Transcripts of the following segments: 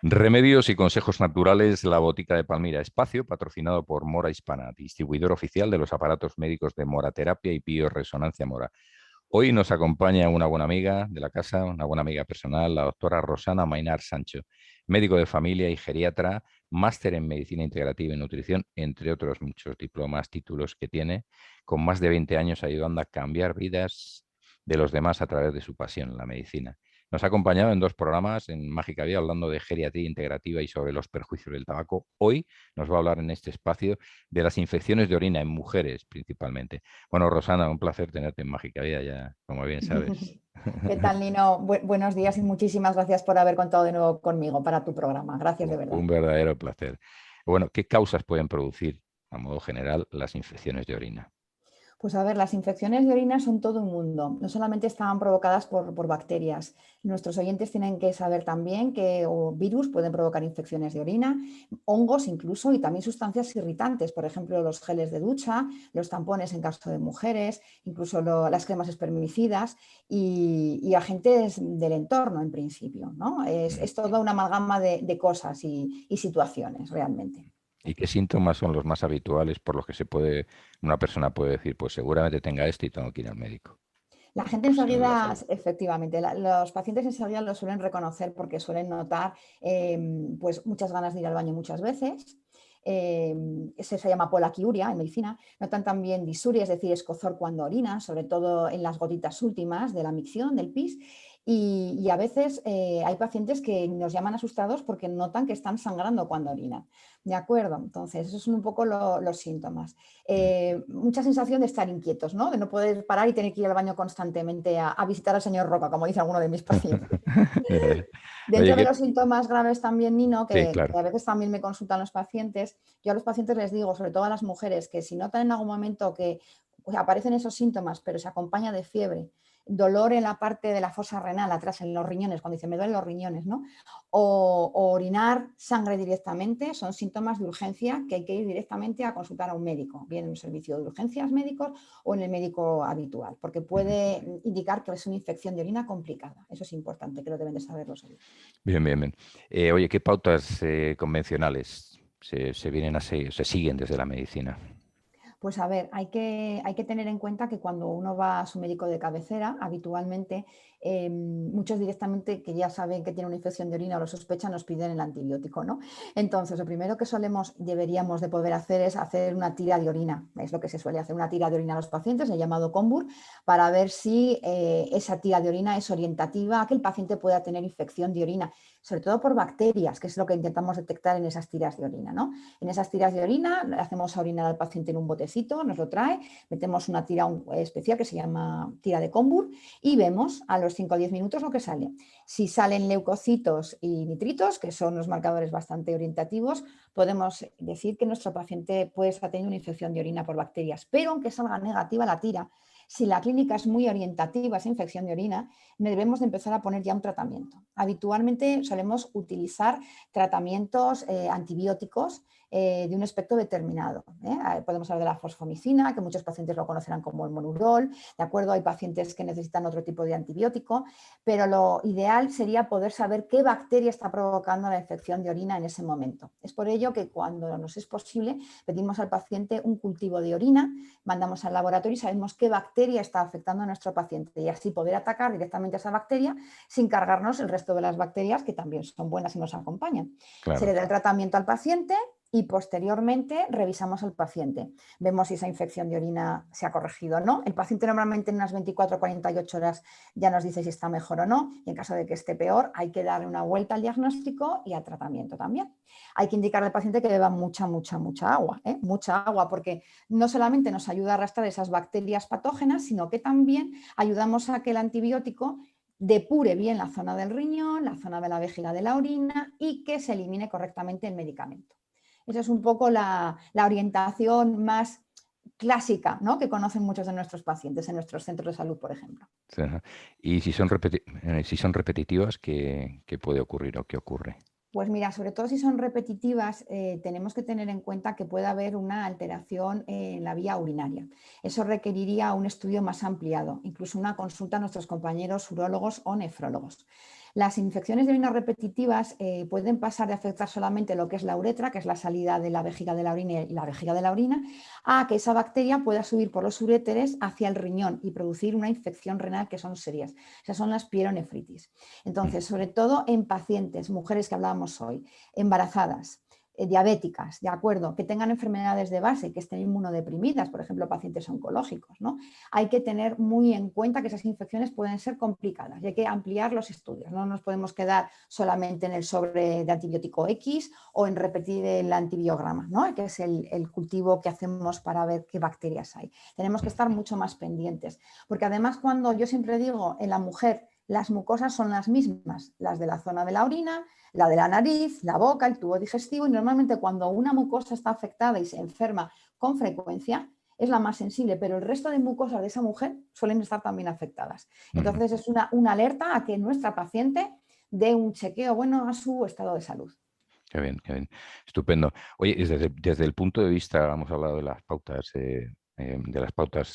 Remedios y consejos naturales, la Botica de Palmira. Espacio patrocinado por Mora Hispana, distribuidor oficial de los aparatos médicos de Moraterapia y Bioresonancia Mora. Hoy nos acompaña una buena amiga de la casa, una buena amiga personal, la doctora Rosana Mainar Sancho, médico de familia y geriatra, máster en medicina integrativa y nutrición, entre otros muchos diplomas, títulos que tiene, con más de 20 años ayudando a cambiar vidas de los demás a través de su pasión, la medicina. Nos ha acompañado en dos programas en Mágica Vida hablando de geriatría integrativa y sobre los perjuicios del tabaco. Hoy nos va a hablar en este espacio de las infecciones de orina en mujeres principalmente. Bueno, Rosana, un placer tenerte en Mágica Vida, ya como bien sabes. ¿Qué tal, Nino? Buenos días y muchísimas gracias por haber contado de nuevo conmigo para tu programa. Gracias de verdad. Un verdadero placer. Bueno, ¿qué causas pueden producir, a modo general, las infecciones de orina? Pues a ver, las infecciones de orina son todo un mundo. No solamente están provocadas por bacterias. Nuestros oyentes tienen que saber también que virus pueden provocar infecciones de orina, hongos incluso y también sustancias irritantes, por ejemplo, los geles de ducha, los tampones en caso de mujeres, incluso las cremas espermicidas y agentes del entorno en principio, ¿no? Mm. Es toda una amalgama de cosas y situaciones realmente. ¿Y qué síntomas son los más habituales por los que una persona puede decir, pues seguramente tenga esto y tengo que ir al médico? La Un gente profesional de la enseguida, salud. efectivamente, los pacientes enseguida lo suelen reconocer porque suelen notar pues muchas ganas de ir al baño muchas veces. Eso se llama polaquiuria en medicina. Notan también disuria, es decir, escozor cuando orinan, sobre todo en las gotitas últimas de la micción, del pis. Y a veces hay pacientes que nos llaman asustados porque notan que están sangrando cuando orinan. ¿De acuerdo? Entonces, esos son un poco los síntomas. Mm. Mucha sensación de estar inquietos, ¿no? De no poder parar y tener que ir al baño constantemente a visitar al señor Roca, como dice alguno de mis pacientes. Oye, Dentro de los síntomas graves también, Nino, sí, que claro. a veces también me consultan los pacientes, yo a los pacientes les digo, sobre todo a las mujeres, que si notan en algún momento que pues, aparecen esos síntomas, pero se acompaña de fiebre, dolor en la parte de la fosa renal, atrás en los riñones, cuando dice me duelen los riñones, ¿no? O orinar sangre directamente, son síntomas de urgencia que hay que ir directamente a consultar a un médico, bien en un servicio de urgencias médicos o en el médico habitual, porque puede indicar que es una infección de orina complicada. Eso es importante, que lo deben de saber los oyentes. Bien, bien, bien. Oye, ¿qué pautas convencionales se vienen a seguir, se siguen desde la medicina? Pues a ver, hay que tener en cuenta que cuando uno va a su médico de cabecera, habitualmente muchos directamente que ya saben que tiene una infección de orina o lo sospechan, nos piden el antibiótico, ¿no? Entonces, lo primero que deberíamos de poder hacer es hacer una tira de orina. Es lo que se suele hacer, una tira de orina a los pacientes, el llamado COMBUR, para ver si esa tira de orina es orientativa a que el paciente pueda tener infección de orina, sobre todo por bacterias, que es lo que intentamos detectar en esas tiras de orina, ¿no? En esas tiras de orina le hacemos orinar al paciente en un botecito, nos lo trae, metemos una tira especial que se llama tira de Combur y vemos a los 5 o 10 minutos lo que sale. Si salen leucocitos y nitritos, que son los marcadores bastante orientativos, podemos decir que nuestro paciente puede estar teniendo una infección de orina por bacterias, pero aunque salga negativa la tira, si la clínica es muy orientativa a esa infección de orina, debemos de empezar a poner ya un tratamiento. Habitualmente solemos utilizar tratamientos antibióticos de un espectro determinado. Podemos hablar de la fosfomicina, que muchos pacientes lo conocerán como el monurol, ¿de acuerdo? Hay pacientes que necesitan otro tipo de antibiótico, pero lo ideal sería poder saber qué bacteria está provocando la infección de orina en ese momento. Es por ello que cuando nos es posible pedimos al paciente un cultivo de orina, mandamos al laboratorio y sabemos qué bacteria está afectando a nuestro paciente y así poder atacar directamente a esa bacteria sin cargarnos el resto de las bacterias que también son buenas y nos acompañan. Se le Claro. da el tratamiento al paciente y posteriormente revisamos al paciente. Vemos si esa infección de orina se ha corregido o no. El paciente normalmente en unas 24 o 48 horas ya nos dice si está mejor o no. Y en caso de que esté peor, hay que darle una vuelta al diagnóstico y al tratamiento también. Hay que indicarle al paciente que beba mucha, mucha, mucha agua. Mucha agua, porque no solamente nos ayuda a arrastrar esas bacterias patógenas, sino que también ayudamos a que el antibiótico depure bien la zona del riñón, la zona de la vejiga de la orina y que se elimine correctamente el medicamento. Esa es un poco la orientación más clásica, ¿no? Que conocen muchos de nuestros pacientes en nuestros centros de salud, por ejemplo. Sí, ajá. Y si son repetitivas, ¿qué puede ocurrir o qué ocurre? Pues mira, sobre todo si son repetitivas, tenemos que tener en cuenta que puede haber una alteración en la vía urinaria. Eso requeriría un estudio más ampliado, incluso una consulta a nuestros compañeros urólogos o nefrólogos. Las infecciones de orina repetitivas pueden pasar de afectar solamente lo que es la uretra, que es la salida de la vejiga de la orina y la vejiga de la orina, a que esa bacteria pueda subir por los uréteres hacia el riñón y producir una infección renal que son serias. Esas son las pielonefritis. Entonces, sobre todo en pacientes, mujeres que hablábamos hoy, embarazadas, diabéticas, ¿de acuerdo? Que tengan enfermedades de base, que estén inmunodeprimidas, por ejemplo, pacientes oncológicos, ¿no? Hay que tener muy en cuenta que esas infecciones pueden ser complicadas y hay que ampliar los estudios. No nos podemos quedar solamente en el sobre de antibiótico X o en repetir el antibiograma, ¿no? Que es el cultivo que hacemos para ver qué bacterias hay. Tenemos que estar mucho más pendientes, porque además cuando yo siempre digo en la mujer las mucosas son las mismas, las de la zona de la orina, la de la nariz, la boca, el tubo digestivo, y normalmente cuando una mucosa está afectada y se enferma con frecuencia, es la más sensible, pero el resto de mucosas de esa mujer suelen estar también afectadas. Entonces es una alerta a que nuestra paciente dé un chequeo bueno a su estado de salud. Qué bien, qué bien. Estupendo. Oye, desde el punto de vista, hemos hablado de las pautas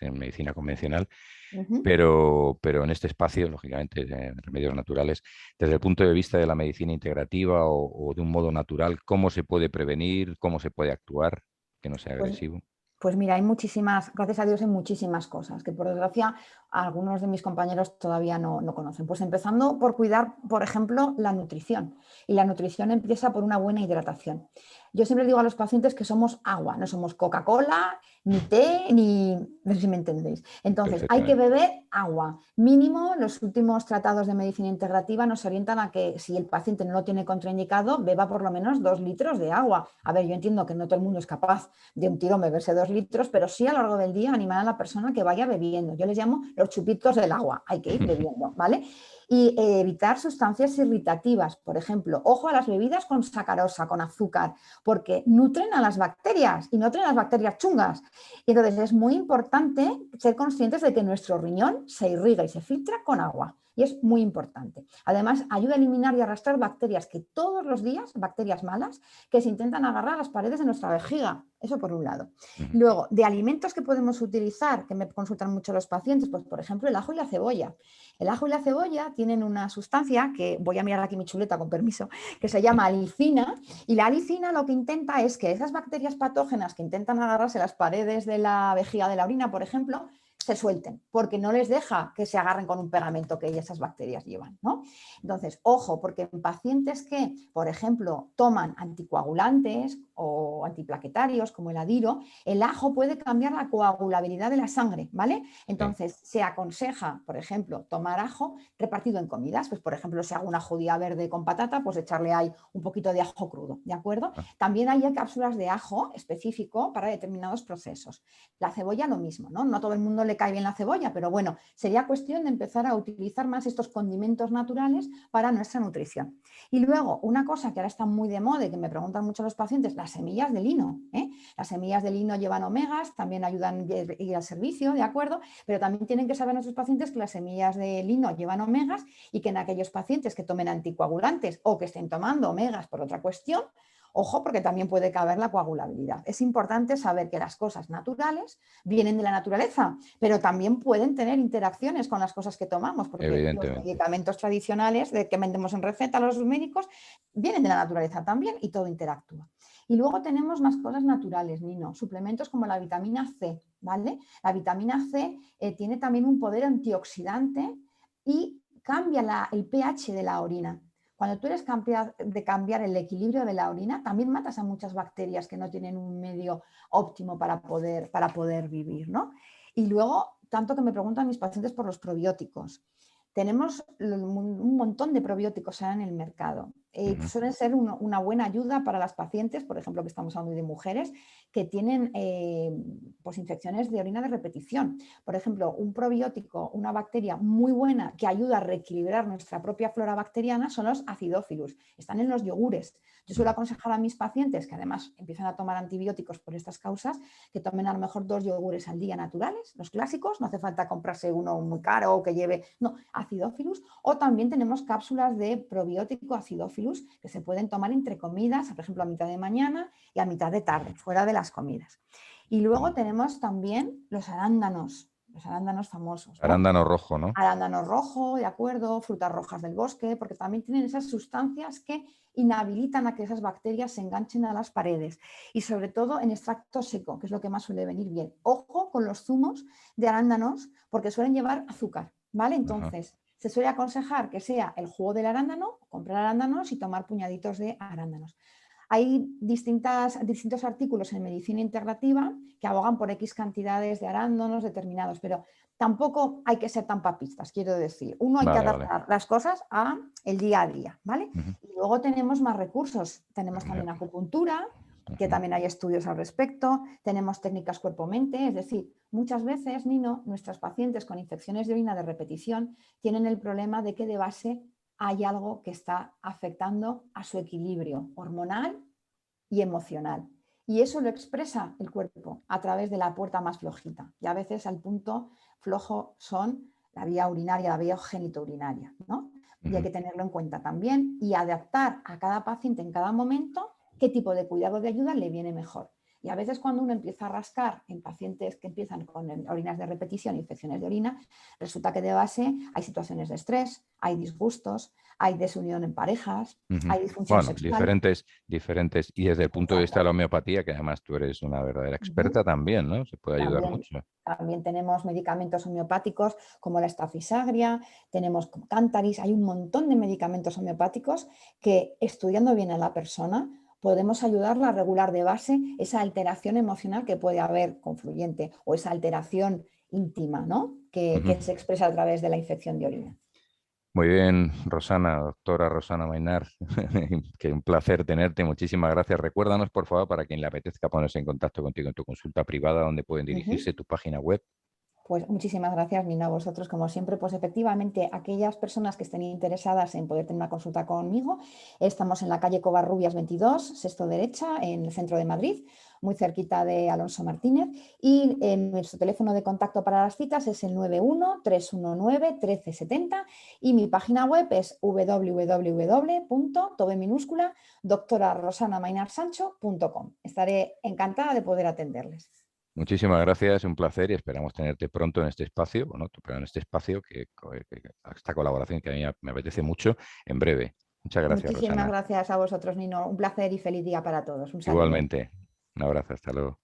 en medicina convencional, Uh-huh. pero en este espacio, lógicamente, de remedios naturales, desde el punto de vista de la medicina integrativa o de un modo natural, ¿cómo se puede prevenir? ¿Cómo se puede actuar que no sea Pues agresivo? Pues mira, hay muchísimas, gracias a Dios, hay muchísimas cosas que por desgracia algunos de mis compañeros todavía no conocen. Pues empezando por cuidar, por ejemplo, la nutrición. Y la nutrición empieza por una buena hidratación. Yo siempre digo a los pacientes que somos agua, no somos Coca-Cola, ni té, ni... No sé si me entendéis. Entonces, hay que Perfectamente. beber agua. Mínimo, los últimos tratados de medicina integrativa nos orientan a que si el paciente no lo tiene contraindicado, beba por lo menos 2 litros de agua. A ver, yo entiendo que no todo el mundo es capaz de un tirón beberse 2 litros, pero sí a lo largo del día animar a la persona que vaya bebiendo. Yo les llamo los chupitos del agua, hay que ir bebiendo, ¿vale? Y evitar sustancias irritativas, por ejemplo, ojo a las bebidas con sacarosa, con azúcar, porque nutren a las bacterias y nutren a las bacterias chungas. Y entonces es muy importante ser conscientes de que nuestro riñón se irriga y se filtra con agua. Y es muy importante. Además, ayuda a eliminar y arrastrar bacterias que todos los días, bacterias malas, que se intentan agarrar a las paredes de nuestra vejiga. Eso por un lado. Luego, de alimentos que podemos utilizar, que me consultan mucho los pacientes, pues por ejemplo el ajo y la cebolla. El ajo y la cebolla tienen una sustancia que, voy a mirar aquí mi chuleta con permiso, que se llama alicina, y la alicina lo que intenta es que esas bacterias patógenas que intentan agarrarse a las paredes de la vejiga de la orina, por ejemplo, se suelten, porque no les deja que se agarren con un pegamento que esas bacterias llevan, ¿no? Entonces, ojo, porque en pacientes que, por ejemplo, toman anticoagulantes o antiplaquetarios como el adiro, el ajo puede cambiar la coagulabilidad de la sangre, ¿vale? Sí. Entonces, se aconseja, por ejemplo, tomar ajo repartido en comidas. Pues, por ejemplo, si hago una judía verde con patata, pues echarle ahí un poquito de ajo crudo, ¿de acuerdo? Ah, También hay cápsulas de ajo específico para determinados procesos. La cebolla lo mismo, ¿no? No a todo el mundo le cae bien la cebolla, pero bueno, sería cuestión de empezar a utilizar más estos condimentos naturales para nuestra nutrición. Y luego, una cosa que ahora está muy de moda y que me preguntan mucho los pacientes, las semillas de lino. Las semillas de lino llevan omegas, también ayudan a ir al servicio, ¿de acuerdo? Pero también tienen que saber nuestros pacientes que las semillas de lino llevan omegas y que en aquellos pacientes que tomen anticoagulantes o que estén tomando omegas por otra cuestión, ojo, porque también puede caber la coagulabilidad. Es importante saber que las cosas naturales vienen de la naturaleza, pero también pueden tener interacciones con las cosas que tomamos, porque los evidentemente. medicamentos tradicionales de que vendemos en receta a los médicos vienen de la naturaleza también y todo interactúa. Y luego tenemos más cosas naturales, Nino, suplementos como la vitamina C, ¿vale? La vitamina C tiene también un poder antioxidante y cambia el pH de la orina. Cuando tú eres capaz de cambiar el equilibrio de la orina, también matas a muchas bacterias que no tienen un medio óptimo para poder vivir, ¿no? Y luego, tanto que me preguntan mis pacientes por los probióticos. Tenemos un montón de probióticos en el mercado. Suelen ser una buena ayuda para las pacientes, por ejemplo, que estamos hablando de mujeres, que tienen pues infecciones de orina de repetición. Por ejemplo, un probiótico, una bacteria muy buena que ayuda a reequilibrar nuestra propia flora bacteriana son los acidófilos. Están en los yogures. Yo suelo aconsejar a mis pacientes, que además empiezan a tomar antibióticos por estas causas, que tomen a lo mejor 2 yogures al día naturales, los clásicos, no hace falta comprarse uno muy caro o que lleve, no, acidófilos, o también tenemos cápsulas de probiótico acidófilos que se pueden tomar entre comidas, por ejemplo a mitad de mañana y a mitad de tarde, fuera de las comidas. Y luego tenemos también los arándanos. los arándanos famosos, ¿no? Arándano rojo, ¿no? Arándano rojo, de acuerdo, frutas rojas del bosque, porque también tienen esas sustancias que inhabilitan a que esas bacterias se enganchen a las paredes. Y sobre todo en extracto seco, que es lo que más suele venir bien. Ojo con los zumos de arándanos, porque suelen llevar azúcar, ¿vale? Ajá. Entonces, se suele aconsejar que sea el jugo del arándano, comprar arándanos y tomar puñaditos de arándanos. Hay distintos artículos en medicina integrativa que abogan por X cantidades de arándanos determinados, pero tampoco hay que ser tan papistas, quiero decir. Uno hay que Vale, vale. adaptar las cosas a el día a día, ¿vale? Ujú. Y luego tenemos más recursos. Tenemos también acupuntura, que Ujú. también hay estudios al respecto. Tenemos técnicas cuerpo-mente, es decir, muchas veces, Nino, nuestras pacientes con infecciones de orina de repetición tienen el problema de que de base hay algo que está afectando a su equilibrio hormonal y emocional. Y eso lo expresa el cuerpo a través de la puerta más flojita. Y a veces al punto flojo son la vía urinaria, la vía genitourinaria, ¿no? Y hay Ujú. que tenerlo en cuenta también y adaptar a cada paciente en cada momento qué tipo de cuidado de ayuda le viene mejor. Y a veces cuando uno empieza a rascar en pacientes que empiezan con orinas de repetición, infecciones de orina, resulta que de base hay situaciones de estrés, hay disgustos, hay desunión en parejas, Ujú. hay disfunción Bueno, sexual. diferentes. Y desde el punto de vista de la homeopatía, que además tú eres una verdadera experta Ujú. también, ¿no? Se puede ayudar También, mucho. también tenemos medicamentos homeopáticos como la estafisagria, tenemos cántaris, hay un montón de medicamentos homeopáticos que estudiando bien a la persona podemos ayudarla a regular de base esa alteración emocional que puede haber confluyente o esa alteración íntima, ¿no? Ujú. Que se expresa a través de la infección de orina. Muy bien, Rosana, doctora Rosana Mainar, que un placer tenerte. Muchísimas gracias. Recuérdanos, por favor, para quien le apetezca ponerse en contacto contigo en tu consulta privada, donde pueden Ujú. dirigirse, tu página web. Pues muchísimas gracias, Nina, a vosotros. Como siempre, pues efectivamente, aquellas personas que estén interesadas en poder tener una consulta conmigo, estamos en la calle Covarrubias 22, sexto derecha, en el centro de Madrid, muy cerquita de Alonso Martínez. Y nuestro teléfono de contacto para las citas es el 91-319-1370 y mi página web es www.doctorarosanamainarsancho.com. Estaré encantada de poder atenderles. Muchísimas gracias, un placer y esperamos tenerte pronto en este espacio, bueno, pero en este espacio esta colaboración que a mí me apetece mucho en breve. Muchas gracias, Muchísimas Rosana. gracias a vosotros, Nino. Un placer y feliz día para todos. Un saludo. Igualmente, un abrazo, hasta luego.